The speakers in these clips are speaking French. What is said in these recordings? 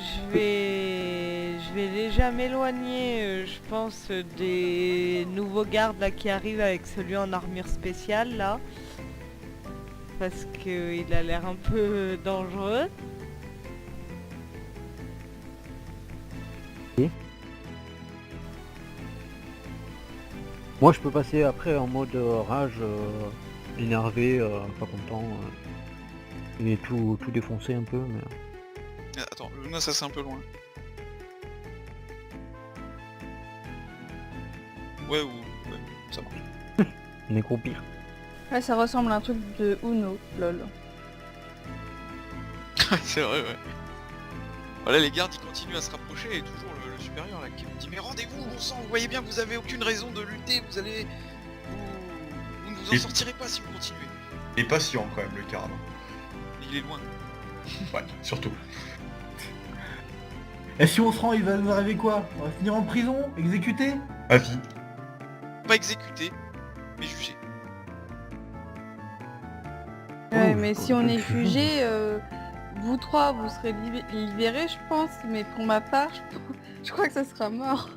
Je vais déjà m'éloigner, je pense, des nouveaux gardes là qui arrivent avec celui en armure spéciale là. Parce qu'il a l'air un peu dangereux. Et moi, je peux passer après en mode rage, énervé, pas content, et tout défoncer un peu. Mais... Attends, Luna, ça c'est un peu loin. Ouais, ça marche. Nécropire. Ouais, ça ressemble à un truc de Uno, lol. C'est vrai, ouais. Voilà, les gardes ils continuent à se rapprocher et toujours le supérieur là qui me dit mais rendez-vous, bon sang, vous voyez bien que vous avez aucune raison de lutter, vous allez... Vous ne vous en Et- sortirez pas si vous continuez. Et patient quand même le garde. Il est loin. Ouais, surtout. Et si on se rend, il va nous arriver quoi? On va finir en prison? Exécuté? À vie. Pas exécuté, mais jugé. Ouais, Oh, mais je si on est comprends. jugé, vous trois, vous serez libérés, je pense. Mais pour ma part, je crois que ça sera mort.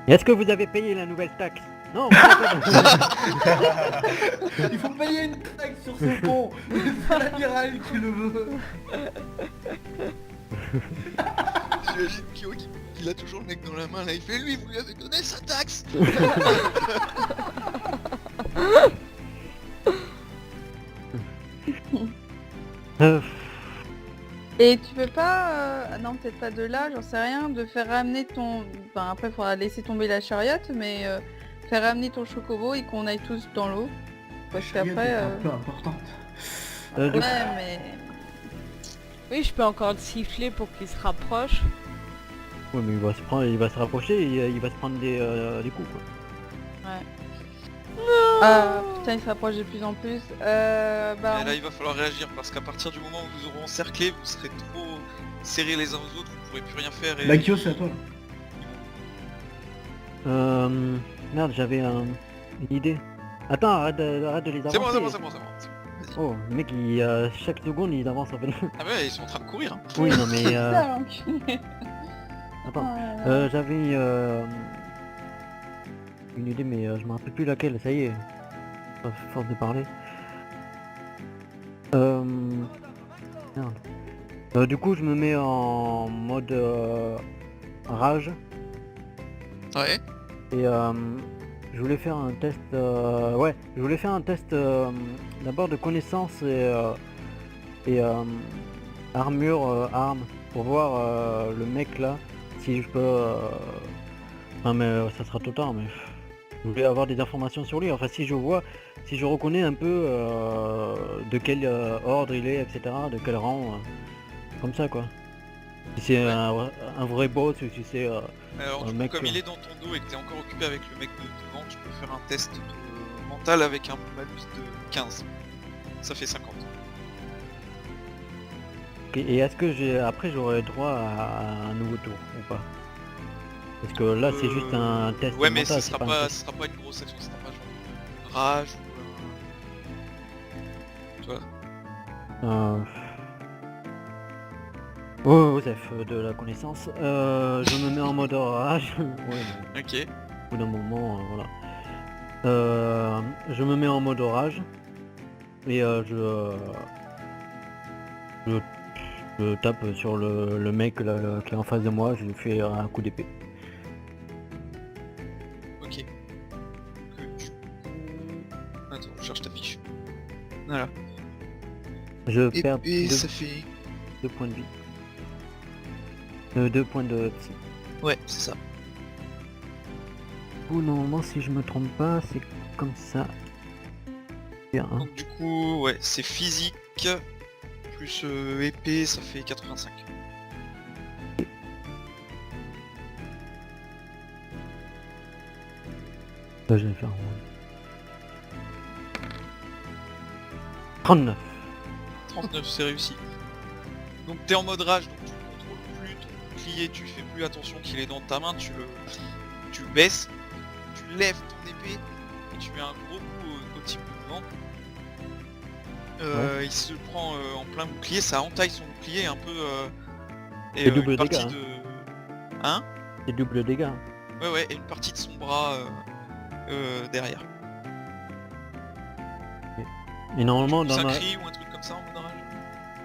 Et est-ce que vous avez payé la nouvelle taxe? Non, vous avez pas. Il faut payer une taxe sur ce pont! C'est l'amiral qui le veut! J'imagine Kyo qu'il a toujours le mec dans la main là, il fait lui, vous lui avez donné sa taxe. Euh, Et tu peux pas... ah non, peut-être pas de là, j'en sais rien, de faire ramener ton... Enfin, après, il faudra laisser tomber la chariote, mais faire ramener ton chocobo et qu'on aille tous dans l'eau. Parce qu'après... Un peu importante. du coup, Ouais, mais... Oui, je peux encore le siffler pour qu'il se rapproche. ouais, mais il va se rapprocher et il va se prendre des coups, quoi. Ouais. Ah, putain, il se rapproche de plus en plus. Bah, Et là il va falloir réagir parce qu'à partir du moment où vous aurez encerclé, vous serez trop serrés les uns aux autres, vous pourrez plus rien faire et... Bah Kyo, c'est à toi. Merde, j'avais une idée. Attends, arrête de les avancer. C'est bon, c'est bon, c'est bon, c'est bon. Vas-y. Oh, le mec, chaque seconde, il avance en fait. Ah ouais, ils sont en train de courir. Hein. Oui, non mais... ça, l'enculé. Attends, j'avais une idée, mais je me rappelle plus laquelle, ça y est. À force de parler. Merde. Du coup, je me mets en mode rage. Ouais. Et je voulais faire un test... ouais, je voulais faire un test d'abord de connaissance et armure, arme, pour voir le mec là, si je peux... Non mais ça sera trop tard, mais je voulais avoir des informations sur lui. Enfin, si je vois, si je reconnais un peu de quel ordre il est, etc., de quel rang, comme ça quoi. Si c'est Ouais. un vrai boss ou si c'est... Alors Un du coup, mec, comme il est dans ton dos et que t'es encore occupé avec le mec de devant, tu peux faire un test mental avec un malus de 15. Ça fait 50. Et est-ce que après j'aurai droit à un nouveau tour ou pas? Parce que là c'est juste un test Ouais, mais mental, ce c'est sera un pas, test. ce sera pas une grosse action, ce sera pas genre rage ou... Tu vois. Oh, Osef, de la connaissance. Je me mets en mode rage. Ouais, mais Ok. au bout d'un moment, voilà. Je me mets en mode rage. Et je tape sur le mec là, qui est en face de moi, je lui fais un coup d'épée. Ok. Donc, du coup... Attends, je cherche ta fiche. Voilà. Je perds Et ça fait... 2 points de vie. 2 points de psy. Ouais, c'est ça. Ou normalement si je me trompe pas, c'est comme ça. Bien, hein. Donc du coup, ouais, c'est physique, plus épée, ça fait 85. Là, je vais faire 39. 39, c'est réussi. Donc t'es en mode rage, donc tu le contrôles plus, ton bouclier, tu fais plus attention qu'il est dans ta main, tu le baisses, tu lèves ton épée, et tu mets un gros coup au type de vent. Il se prend en plein bouclier, ça entaille son bouclier un peu Et Et double une partie dégâts, de... Hein? Et double dégâts. Ouais, et une partie de son bras derrière. Et normalement dans Ça ma... crie ou un truc comme ça en mode rage?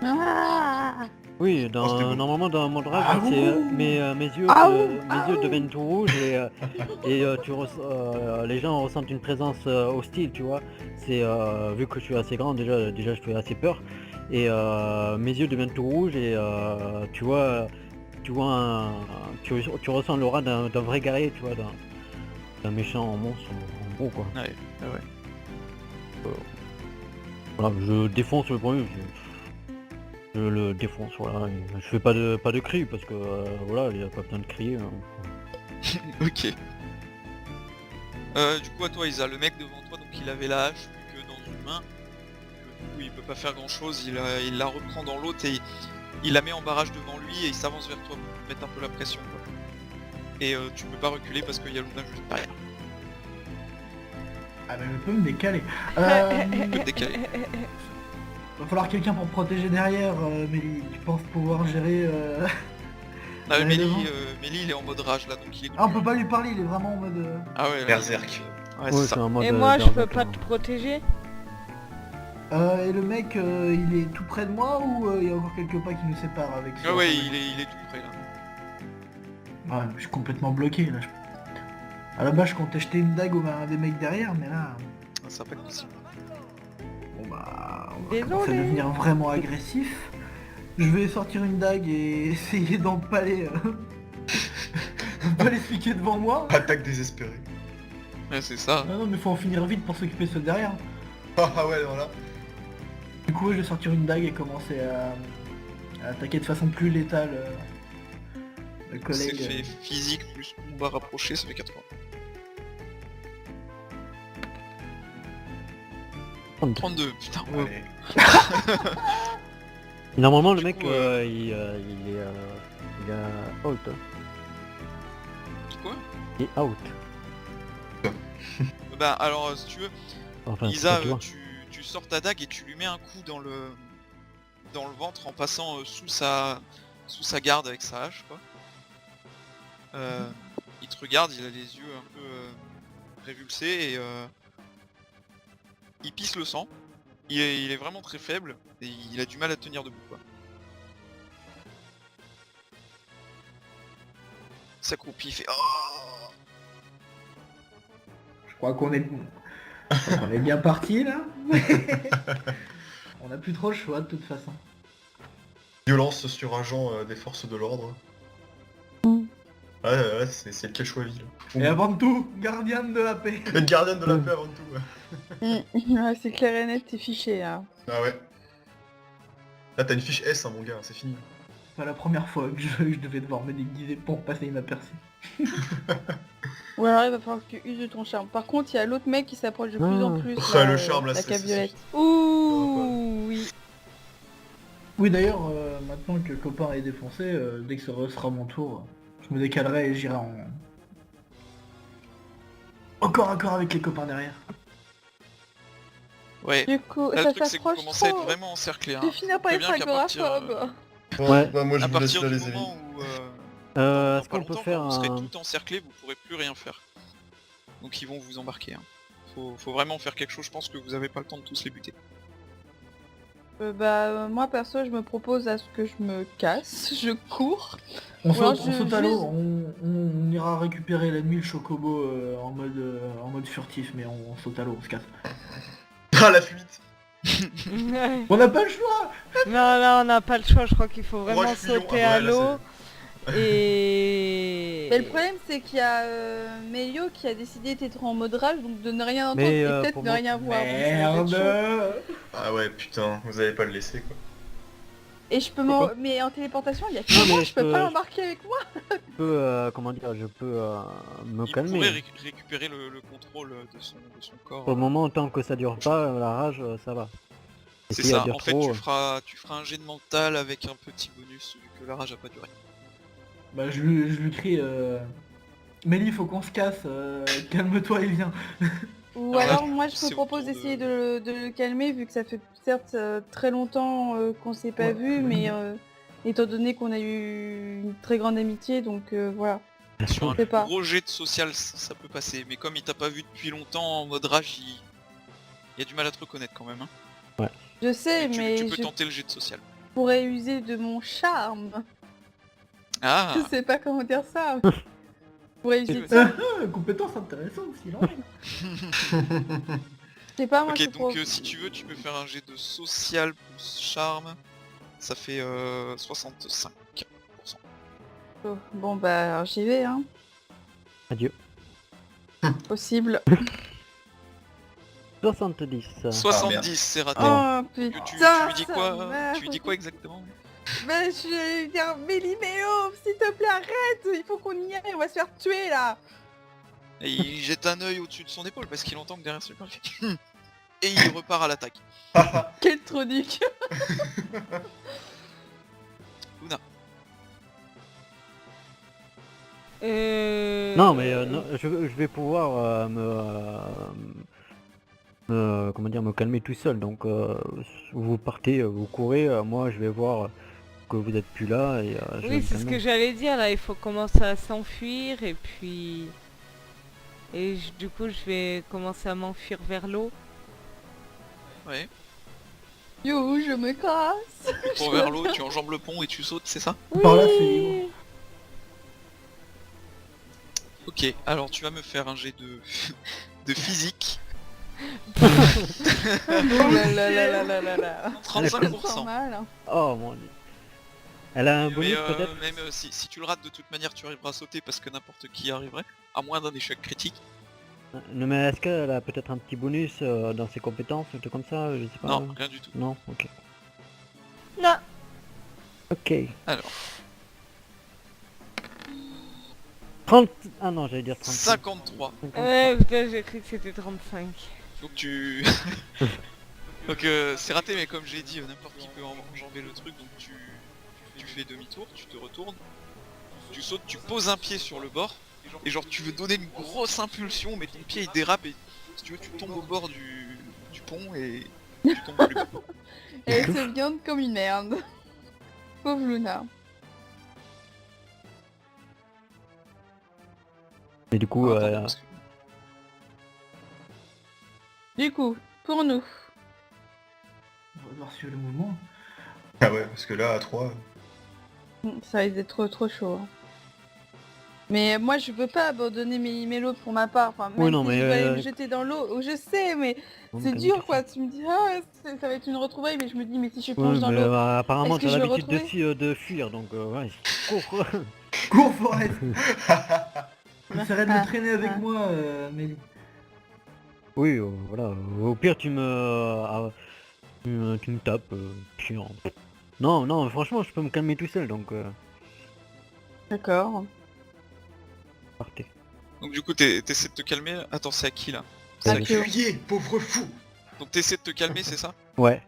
Ah Oui, c'était dans... beau. normalement dans mon drag, Ah, c'est ouh. mes yeux, Ah, mes yeux deviennent tout rouges et les gens ressentent une présence hostile, tu vois. C'est vu que je suis assez grand, déjà je fais assez peur et mes yeux deviennent tout rouges et tu vois tu ressens l'aura d'un vrai guerrier, tu vois, d'un méchant monstre en gros quoi. Ouais. Voilà, je défonce le premier. Je le défonce, voilà. Et je fais pas de cris parce que voilà, il n'y a pas besoin de crier. Hein. Ok. Du coup, à toi, Isa, le mec devant toi, donc il avait la hache plus que dans une main. Du coup, il peut pas faire grand chose. Il la reprend dans l'autre et il la met en barrage devant lui et il s'avance vers toi pour te mettre un peu la pression, quoi. Et tu peux pas reculer parce qu'il y a Luna juste derrière. Ah mais je peux me décaler. Tu peux te décaler. Va falloir quelqu'un pour me protéger derrière, Mélie. Tu penses pouvoir gérer... Ah, Ouais, Mélie, devant. Mélie, il est en mode rage là, donc il est... Ah, on peut pas lui parler, il est vraiment en mode... Ah ouais, là, Berserk. Ouais, c'est ça. en mode Et moi, je peux berserk, pas hein. te protéger? Et le mec, il est tout près de moi ou il y a encore quelques pas qui nous séparent avec Ah ouais, il est tout près là. Ouais, je suis complètement bloqué là. À la base, je comptais jeter une dague à un des mecs derrière, mais là... Ah, ça va pas être possible. Bon bah... On va Désolé. commencer à devenir vraiment agressif. Je vais sortir une dague et essayer d'empaler... d'empaler celui qui est devant moi. Attaque désespérée. Ouais, c'est ça. Non, mais faut en finir vite pour s'occuper de ceux derrière. Ah ouais, voilà. Du coup, je vais sortir une dague et commencer à attaquer de façon plus létale le C'est collègue. fait physique plus combat rapproché, ça fait 80. 32, putain, ouais. Allez. Normalement, le Du mec, coup, il est out. Hein. Quoi? Il est out. Bah alors, si tu veux, Enfin, Isa, c'est pas toi. tu sors ta dague et tu lui mets un coup dans le ventre en passant sous sa garde avec sa hache, quoi. Il te regarde, il a les yeux un peu révulsés et il pisse le sang. Il est vraiment très faible et il a du mal à tenir debout, quoi. Il s'accroupit, il fait oh. Je crois qu'on est... on est bien parti là. On a plus trop le choix de toute façon. Violence sur agent des forces de l'ordre. Ouais, c'est lequel choisi là. Et avant tout, gardienne de la paix. Une gardienne de la paix avant tout. Ouais. Ouais, c'est clair et net, t'es fiché là. Ah ouais. Là t'as une fiche S hein, mon gars, c'est fini. C'est pas la première fois que je devais devoir me déguiser pour passer inaperçu. Ou alors il va falloir que tu uses de ton charme. Par contre, il y a l'autre mec qui s'approche de plus en plus. Ah, là, le charme, là, la c'est- caviolette. Ouh, oui. Oui d'ailleurs, maintenant que le copain est défoncé, dès que ce sera mon tour, je me décalerai et j'irai en corps à corps avec les copains derrière. Ouais. Du coup, Là, ça le truc c'est que vous s'approche commencez à être trop. vraiment encerclé. Je vais finir par C'est être bien qu'à partir, agoraphobe. Ouais. Bah moi je À vous laisse partir là du les amis. moment où Est-ce dans pas qu'on peut longtemps, faire quand vous serez un... tout encerclé, vous pourrez plus rien faire. Donc ils vont vous embarquer. Hein. Faut vraiment faire quelque chose, je pense que vous avez pas le temps de tous les buter. Moi perso, je me propose à ce que je me casse, je cours. On Ou alors saute, on je saute à l'eau, vise- on ira récupérer la nuit le chocobo en mode furtif, mais on saute à l'eau, on se casse. Ah la fuite. Ouais. On n'a pas le choix. Non, là, on n'a pas le choix. Je crois qu'il faut Courage, vraiment fuyons. sauter Ah ouais, à là, l'eau. Et... Mais le problème c'est qu'il y a Melio qui a décidé d'être en mode rage, donc de ne rien entendre Mais, et peut-être pour ne moi- rien voir. donc ça va être chaud. Merde. Ah ouais putain, vous allez pas le laisser quoi. Et je peux Mais en téléportation, il y a Non, que moi, mais je peux je pas peux- l'embarquer avec moi. Je peux, comment dire, je peux me Il calmer. pourrait récupérer le contrôle de son corps. Pour le moment, tant que ça dure pas, la rage, ça va. Et C'est s'il y a ça, dure en fait trop, tu feras un jet de mental avec un petit bonus vu que la rage a pas duré. Bah je lui crie Mélie, faut qu'on se casse, calme-toi et viens. Ou Alors là, alors moi je c'est me propose autour de- d'essayer de le calmer vu que ça fait certes très longtemps qu'on s'est pas Ouais. vu, mais étant donné qu'on a eu une très grande amitié, donc voilà. Sur un Je sais pas. gros jet de social, ça peut passer. Mais comme il t'a pas vu depuis longtemps en mode rage, il y a du mal à te reconnaître quand même. Hein. Je sais, Mais tu mais peux je tenter le jet de social. pourrais user de mon charme. Ah Je sais pas comment dire ça. Je pourrais user de ça. Compétence intéressante, sinon. Je sais pas, moi je Ok, trouve. donc si tu veux, tu peux faire un jet de social plus charme. Ça fait 65%. Oh, bon bah alors j'y vais, hein. Adieu. Possible. 70. 70, c'est raté. Oh Tu putain, lui dis ça quoi merde. Tu lui dis quoi exactement? Mais je vais lui dire, Méliméo, s'il te plaît, arrête. Il faut qu'on y aille, on va se faire tuer là. Et il jette un œil au-dessus de son épaule parce qu'il entend que derrière celui et il repart à l'attaque. Quel tronique. Luna. Non, mais non, je vais pouvoir comment dire, me calmer tout seul. Donc vous partez, vous courez, moi je vais voir que vous êtes plus là et je vais Oui, me c'est ce calmer. que j'allais dire là, il faut commencer à s'enfuir et puis... du coup je vais commencer à m'enfuir vers l'eau. Ouais. Yo, je me casse. Tu cours vers l'eau, tu enjambes le pont et tu sautes, c'est ça? Par là, c'est libre. Ok, alors tu vas me faire un jet de physique. Oh là là là là là là là. 35%. Normal. Hein. Oh mon dieu. Elle a un bonus Mais peut-être. même si tu le rates de toute manière, tu arriveras à sauter parce que n'importe qui y arriverait, à moins d'un échec critique. Non, mais est-ce qu'elle a peut-être un petit bonus dans ses compétences, un truc comme ça, je sais pas. Non, rien du tout. Non, ok. Non. Ok. Alors. 30... Ah non, j'allais dire 35. 53. 53. Ouais, putain, j'ai cru que c'était 35. Donc tu... donc c'est raté, mais comme j'ai dit, n'importe qui peut enjamber le truc, donc tu fais demi-tour, tu te retournes, tu sautes, tu poses un pied sur le bord, et genre tu veux donner une grosse impulsion, mais ton pied il dérape, et si tu veux tu tombes au bord du pont, et tu tombes plus bas. Et elle se viande comme une merde. Pauvre Luna. Et du coup, Alors, attends, parce que- Du coup, pour nous. On va devoir suivre le mouvement. Ah ouais, parce que là, à 3... Ça risque d'être trop chaud. Hein. Mais moi je peux pas abandonner mes mélos pour ma part. Enfin, même Oui, non, si mais, je dois aller me jeter dans l'eau. Oh, je sais, mais on c'est me dur calme quoi. Tu me dis, ah, ça va être une retrouvaille, mais je me dis, mais si je Ouais, plonge dans mais, l'eau. apparemment Est-ce que t'as je vais l'habitude retrouver de fuir, donc ouais, cours. Cours, Forest. S'arrête Ah, de traîner avec ah. moi, Mélie. Oui, voilà. Au pire tu me tapes, puis non, franchement je peux me calmer tout seul, donc D'accord. partez. Donc du coup t'essaies de te calmer, attends c'est à qui là? C'est à Allez. qui Fuyez, pauvre fou. Donc t'essaies de te calmer, c'est ça? Ouais.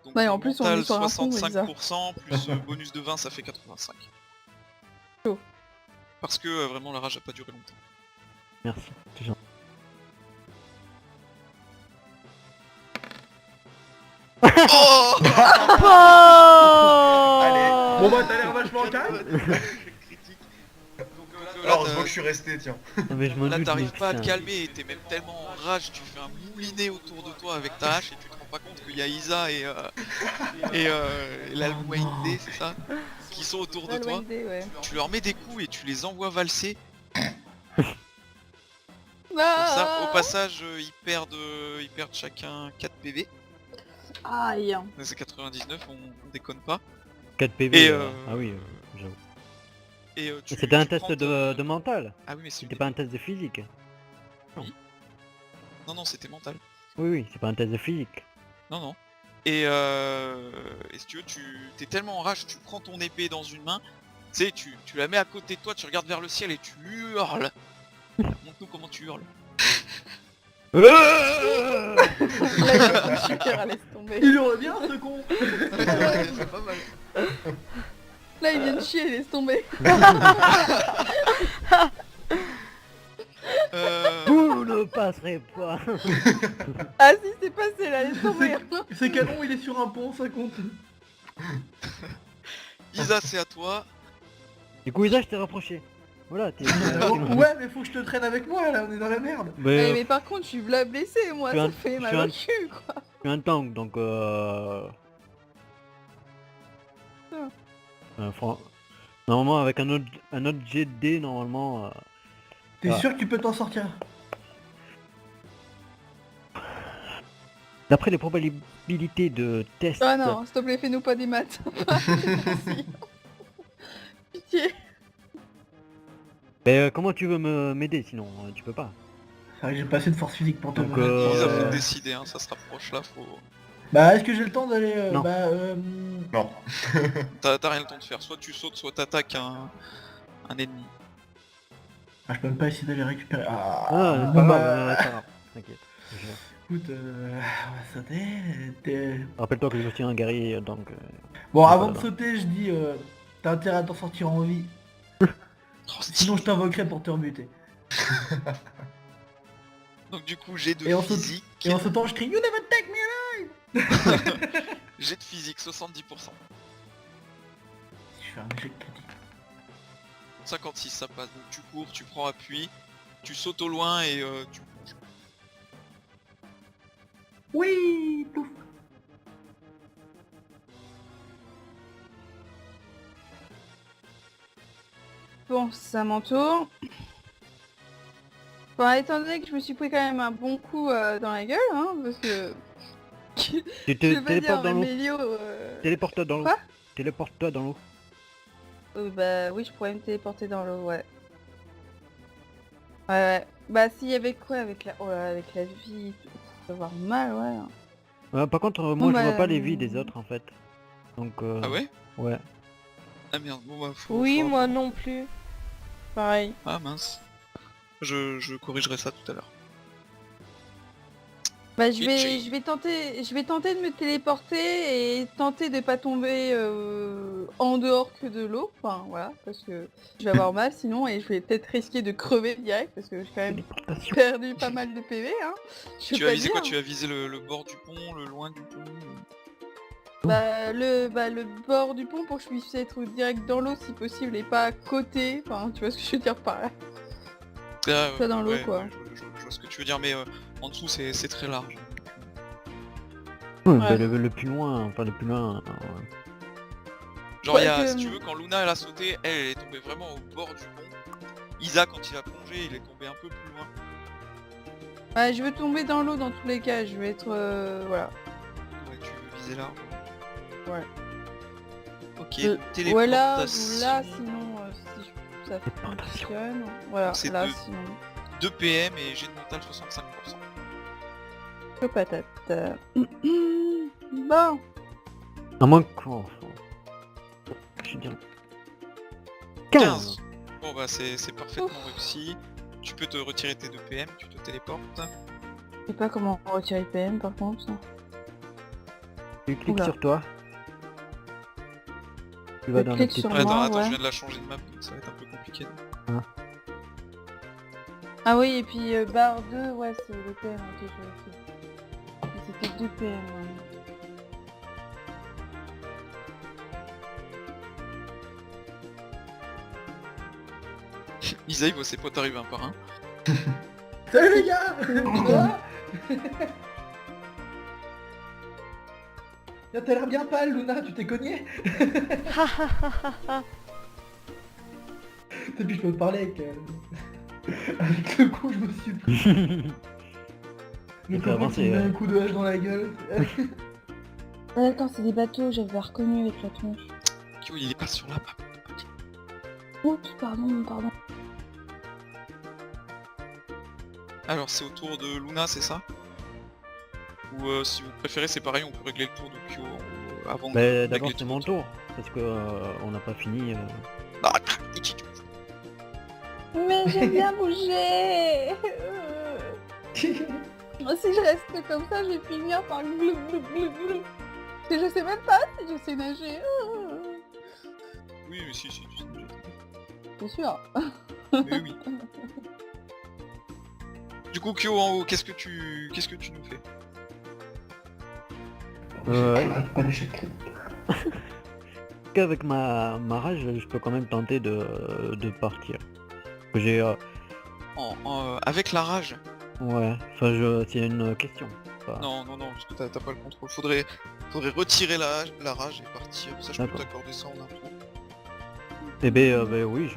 Donc Ouais, en plus, on mental est sur un pont, 65%, plus bonus de 20 ça fait 85. Chaud. Parce que vraiment la rage a pas duré longtemps. Merci. C'est gentil. Oh Allez. Oh Bon bah t'as l'air vachement calme. Critique. Donc Alors, je vois que je suis resté, tiens. Non, mais je me là doute, t'arrives mais pas à te putain. calmer et t'es même tellement en rage, tu fais un moulinet autour de toi avec ta hache et tu te rends pas compte qu'il y a Isa et l'Almoindé, c'est ça, qui sont autour de Ouais, toi. loin d'idée, ouais. Tu leur mets des coups et tu les envoies valser. Comme Ah ça, au passage, ils perdent chacun 4 PV. Aïe. C'est 99, on déconne pas. 4 PV. Et, Ah oui, j'avoue. Et C'était un tu test prends de mental. Ah oui mais c'est C'était pas un test de physique. Non c'était mental. Oui, c'est pas un test de physique. Non. Et si tu veux, t'es tellement en rage, tu prends ton épée dans une main, tu sais, tu la mets à côté de toi, tu regardes vers le ciel et tu hurles. Montre-nous comment tu hurles. Là, je suis cœur, laisse tomber. Il aurait bien ce con. C'est pas mal. Là, il vient de chier, laisse tomber. Vous ne passerez pas. Ah si, c'est passé là, laisse tomber. C'est canon, il est sur un pont, ça compte. Isa, c'est à toi. Du coup, Isa, je t'ai rapproché. Voilà, t'es... Ouais, mais faut que je te traîne avec moi là, on est dans la merde. Mais par contre, je suis là blessé, moi, je suis ça un- fait je mal suis au un- cul, quoi. je suis un tank, donc normalement, avec un autre jet de dés, normalement... T'es Ah. sûr que tu peux t'en sortir? D'après les probabilités de test... Ah non, s'il te plaît, fais-nous pas des maths. Merci. Pitié. Mais comment tu veux m'aider sinon tu peux pas. C'est vrai que j'ai pas assez de force physique pour te Donc, donner. Isa, Ouais. faut décider, hein, ça se rapproche là, faut... Bah, est-ce que j'ai le temps d'aller... Non. Non. T'as rien le temps de faire, soit tu sautes, soit t'attaques un ennemi. Ah, je peux même pas essayer d'aller récupérer... Ah, Ah, c'est bon pas grave, bah... c'est pas grave, t'inquiète. Écoute, on va sauter... Rappelle-toi que je suis un guerrier, donc... Bon, Ouais, avant de voilà. sauter, je dis... T'as intérêt à t'en sortir en vie. Oh, Sinon, je t'invoquerai pour te rebuter. Donc du coup, j'ai de Et en saut- physique. Et en sautant, je crie... You never take me alive. J'ai de physique, 70%. Si je fais un échec critique. 56, ça passe. Donc tu cours, tu prends appui, tu sautes au loin et tu plonges. Oui, pouf. Bon, c'est à mon tour. Bon, étant donné que je me suis pris quand même un bon coup dans la gueule, hein, parce que... Tu je te vais pas dire, téléportes dans mais l'eau. Mélio... Téléporte-toi dans l'eau. Quoi Téléporte-toi dans l'eau. Bah oui, je pourrais me téléporter dans l'eau, ouais. Ouais. Bah s'il y avait quoi avec la... Oh là, avec la vie, ça va avoir mal, ouais. Par contre, moi Bon, je vois bah, pas les vies des autres en fait. Donc Ah ouais? ouais. Ah merde, bon bah faut... Oui, faudra- moi non plus. Pareil. Ah mince. Je corrigerai ça tout à l'heure. Bah je Itchy. vais tenter de me téléporter et tenter de pas tomber en dehors que de l'eau, enfin voilà, parce que je vais avoir mal sinon et je vais peut-être risquer de crever direct parce que j'ai quand même Téléportation. perdu pas mal de PV, hein. Je Tu peux as pas visé quoi? dire. Tu as visé le bord du pont, le loin du pont Le bord du pont pour que je puisse être direct dans l'eau si possible et pas à côté, enfin tu vois ce que je veux dire par là. Ah, Pas dans l'eau, quoi. Je vois ce que tu veux dire, mais en dessous c'est très large. Ouais, Ouais. bah, le plus loin, enfin le plus loin. Genre Ouais, il y a, que- si tu veux, quand Luna elle a sauté, elle est tombée vraiment au bord du pont. Isa quand il a plongé, il est tombé un peu plus loin. Ouais, je veux tomber dans l'eau dans tous les cas, je vais être voilà. Ouais, tu veux viser large. Ouais. Ok, Ouais là, téléportation. ou là sinon si ça Téléportation. fonctionne. Voilà, C'est là deux. sinon. 2 PM et j'ai de mental 65%. Que patate. Bon. À moins que... oh, je suis bien. 15. Bon bah c'est parfaitement réussi. Tu peux te retirer tes 2 PM, tu te téléportes. Je sais pas comment retirer PM par contre. Tu cliques Oula. sur toi. Tu vas Je dans la clique petite... sur Ouais, moi, attends, ouais. je viens de la changer de map, donc ça va être un peu compliqué. Ah oui, et puis barre 2, ouais, c'est le PM que j'ai fait. C'était 2 PM. Isa il voit ses potes arriver un par un. Salut les gars. Là, t'as l'air bien pâle, Luna, tu t'es cogné. Depuis je peux parler avec... avec le coup, je me suis pris. Le Il fait copain avancer, qui me met ouais. un coup de hache dans la gueule. Ah d'accord, c'est des bateaux, j'avais reconnu avec la tronche. Kyo il est pas sur la map. Oups, pardon. Alors c'est au tour de Luna, c'est ça? Ou si vous préférez c'est pareil, on peut régler le tour de Kyo avant de Bah, régler d'abord tout c'est le mon tour. tour. Parce que on n'a pas fini. Ah, Ichi, tu- Mais j'aime bien bouger. Si je reste comme ça, je vais finir par glou glou glou glou. Et je sais même pas si je sais nager. Oui, mais si, tu sais déjà. C'est sûr. Mais oui. Du coup Kyo en haut, qu'est-ce que tu nous fais? Ouais. Pas d'échec critique. qu'avec ma rage, je peux quand même tenter de partir. Que j'ai... Avec la rage. ouais, enfin c'est une question. Pas- Non, parce que t'as pas le contrôle. Faudrait retirer la rage et partir. Ça, je peux D'accord. t'accorder ça en un tour. Eh ben, oui, je...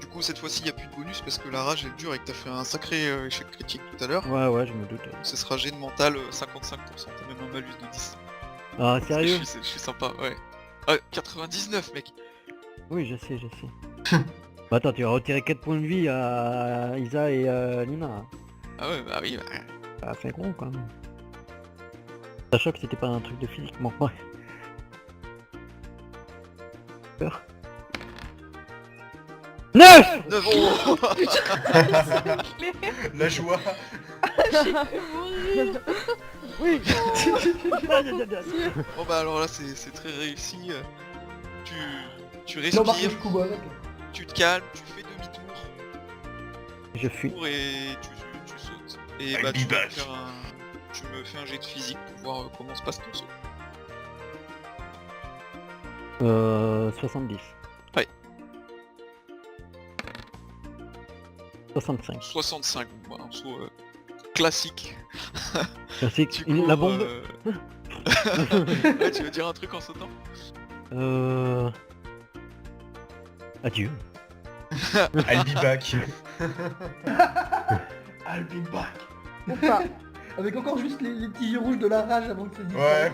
Du coup, cette fois-ci, il n'y a plus de bonus parce que la rage est dure et que t'as fait un sacré échec critique tout à l'heure. Ouais, je me doute. Ce sera jet de mental 55%. T'as même un malus de 10. Ah, Parce que sérieux? je suis sympa, ouais. Ah, 99, mec. Oui, je sais. Bah attends, tu vas retirer 4 points de vie à Isa et Lina. Ah ouais, bah oui, bah... Ça fait gros quand même. Sachant que c'était pas un truc de physique, bon ouais. Peur. 9 9 La joie. Oui. Bon bah alors là, c'est très réussi. Tu Non, marque respires, le coup avec. tu te calmes, tu fais demi-tour. Je fuis. Et tu sautes. Et I'll bah be tu back. me fais un jet de physique pour voir comment se passe ton saut. 70. Ouais. 65. 65, bon, bah, un saut classique. Merci. Tu La cours, bombe. Ouais, tu veux dire un truc en sautant? Adieu. I'll be back. I'll be back. Ou pas. Avec encore juste les petits yeux rouges de la rage avant que ça dise. Ouais.